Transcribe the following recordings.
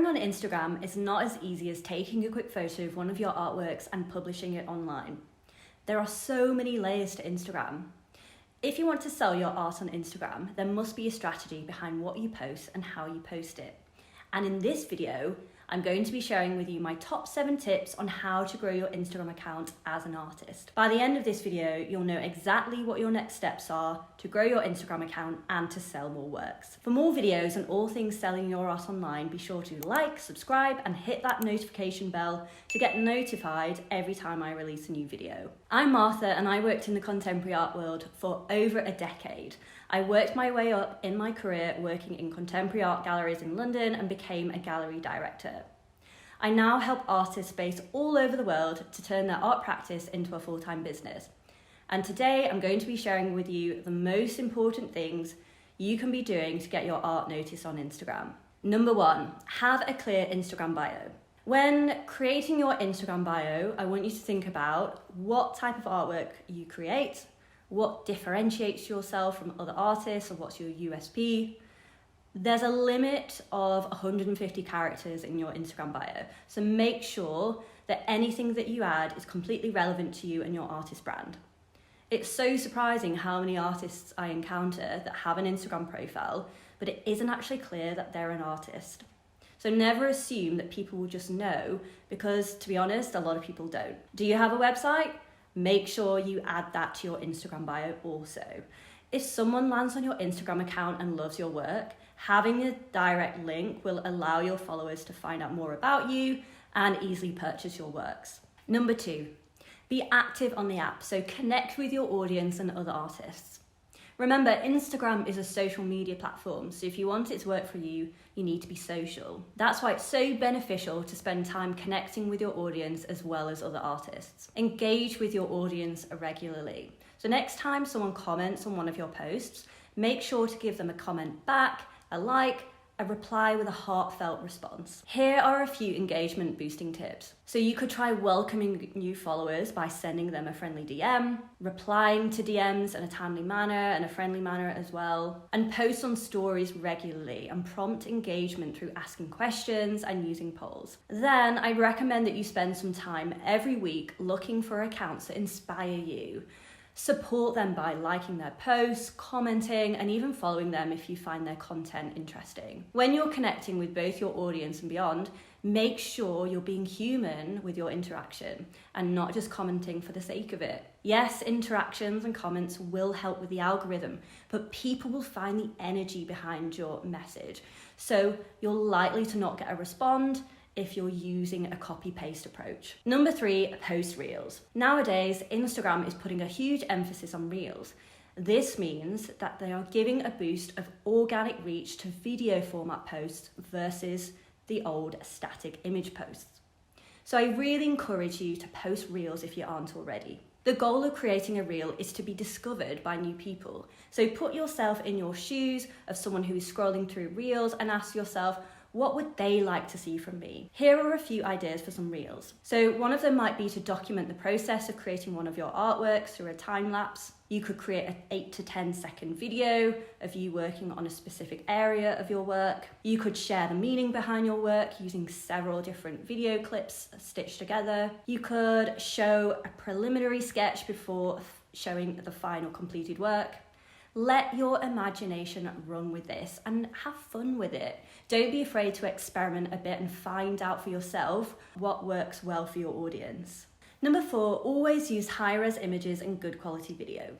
Growing on Instagram is not as easy as taking a quick photo of one of your artworks and publishing it online. There are so many layers to Instagram. If you want to sell your art on Instagram, there must be a strategy behind what you post and how you post it. And in this video, I'm going to be sharing with you my top 7 tips on how to grow your Instagram account as an artist. By the end of this video, you'll know exactly what your next steps are to grow your Instagram account and to sell more works. For more videos on all things selling your art online, be sure to like, subscribe, and hit that notification bell to get notified every time I release a new video. I'm Martha and I worked in the contemporary art world for over a decade. I worked my way up in my career working in contemporary art galleries in London and became a gallery director. I now help artists based all over the world to turn their art practice into a full-time business. And today I'm going to be sharing with you the most important things you can be doing to get your art noticed on Instagram. Number 1, have a clear Instagram bio. When creating your Instagram bio, I want you to think about what type of artwork you create, what differentiates yourself from other artists, or what's your USP. There's a limit of 150 characters in your Instagram bio, so make sure that anything that you add is completely relevant to you and your artist brand. It's so surprising how many artists I encounter that have an Instagram profile, but it isn't actually clear that they're an artist. So never assume that people will just know, because to be honest, a lot of people don't. Do you have a website? Make sure you add that to your Instagram bio also. If someone lands on your Instagram account and loves your work, having a direct link will allow your followers to find out more about you and easily purchase your works. Number 2, be active on the app, so connect with your audience and other artists. Remember, Instagram is a social media platform, so if you want it to work for you, you need to be social. That's why it's so beneficial to spend time connecting with your audience as well as other artists. Engage with your audience regularly. So next time someone comments on one of your posts, make sure to give them a comment back, a like, a reply with a heartfelt response. Here are a few engagement boosting tips. So you could try welcoming new followers by sending them a friendly DM, replying to DMs in a timely manner and a friendly manner as well, and post on stories regularly and prompt engagement through asking questions and using polls. Then I'd recommend that you spend some time every week looking for accounts that inspire you. Support them by liking their posts, commenting, and even following them if you find their content interesting. When you're connecting with both your audience and beyond, make sure you're being human with your interaction and not just commenting for the sake of it. Yes, interactions and comments will help with the algorithm, but people will find the energy behind your message. So you're likely to not get a response if you're using a copy-paste approach. Number 3, post reels. Nowadays, Instagram is putting a huge emphasis on reels. This means that they are giving a boost of organic reach to video format posts versus the old static image posts. So I really encourage you to post reels if you aren't already. The goal of creating a reel is to be discovered by new people. So put yourself in your shoes of someone who is scrolling through reels and ask yourself, what would they like to see from me? Here are a few ideas for some reels. So one of them might be to document the process of creating one of your artworks through a time lapse. You could create an 8 to 10 second video of you working on a specific area of your work. You could share the meaning behind your work using several different video clips stitched together. You could show a preliminary sketch before showing the final completed work. Let your imagination run with this and have fun with it. Don't be afraid to experiment a bit and find out for yourself what works well for your audience. Number 4, always use high-res images and good quality video.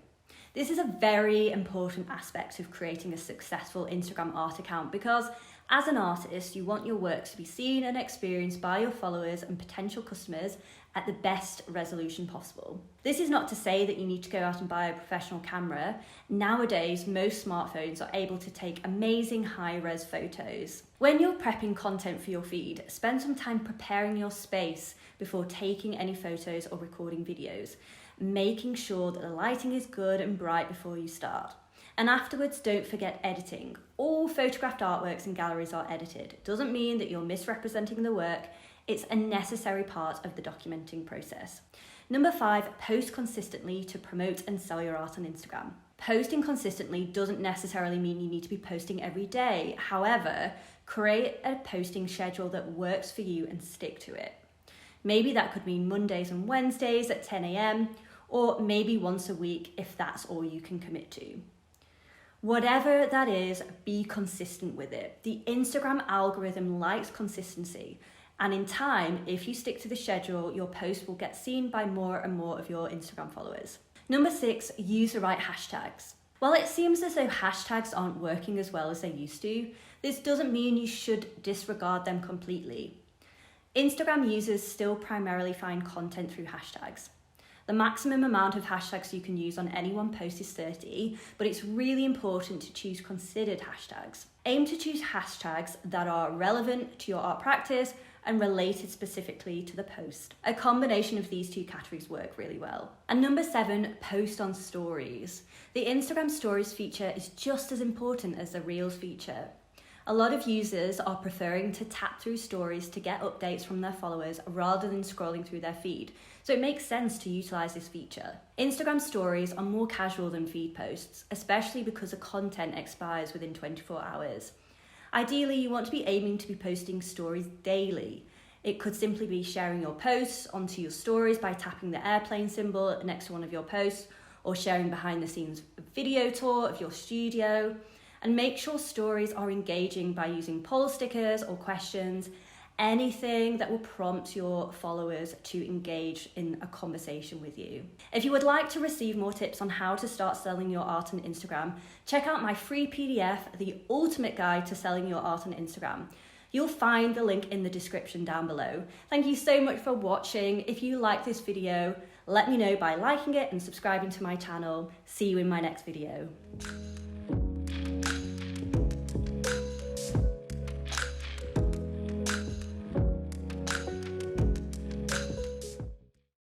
This is a very important aspect of creating a successful Instagram art account because as an artist, you want your works to be seen and experienced by your followers and potential customers at the best resolution possible. This is not to say that you need to go out and buy a professional camera. Nowadays, most smartphones are able to take amazing high-res photos. When you're prepping content for your feed, spend some time preparing your space before taking any photos or recording videos, making sure that the lighting is good and bright before you start. And afterwards, don't forget editing. All photographed artworks in galleries are edited. It doesn't mean that you're misrepresenting the work. It's a necessary part of the documenting process. Number 5, post consistently to promote and sell your art on Instagram. Posting consistently doesn't necessarily mean you need to be posting every day. However, create a posting schedule that works for you and stick to it. Maybe that could mean Mondays and Wednesdays at 10 a.m, or maybe once a week if that's all you can commit to. Whatever that is, be consistent with it. The Instagram algorithm likes consistency, and in time, if you stick to the schedule, your post will get seen by more and more of your Instagram followers. Number 6, use the right hashtags. While it seems as though hashtags aren't working as well as they used to, this doesn't mean you should disregard them completely. Instagram users still primarily find content through hashtags. The maximum amount of hashtags you can use on any one post is 30, but it's really important to choose considered hashtags. Aim to choose hashtags that are relevant to your art practice and related specifically to the post. A combination of these two categories work really well. And number 7, post on stories. The Instagram stories feature is just as important as the Reels feature. A lot of users are preferring to tap through stories to get updates from their followers rather than scrolling through their feed, so it makes sense to utilize this feature. Instagram stories are more casual than feed posts, especially because the content expires within 24 hours. Ideally, you want to be aiming to be posting stories daily. It could simply be sharing your posts onto your stories by tapping the airplane symbol next to one of your posts, or sharing behind the scenes video tour of your studio. And make sure stories are engaging by using poll stickers or questions, anything that will prompt your followers to engage in a conversation with you. If you would like to receive more tips on how to start selling your art on Instagram, check out my free PDF, The Ultimate Guide to Selling Your Art on Instagram. You'll find the link in the description down below. Thank you so much for watching. If you like this video, let me know by liking it and subscribing to my channel. See you in my next video.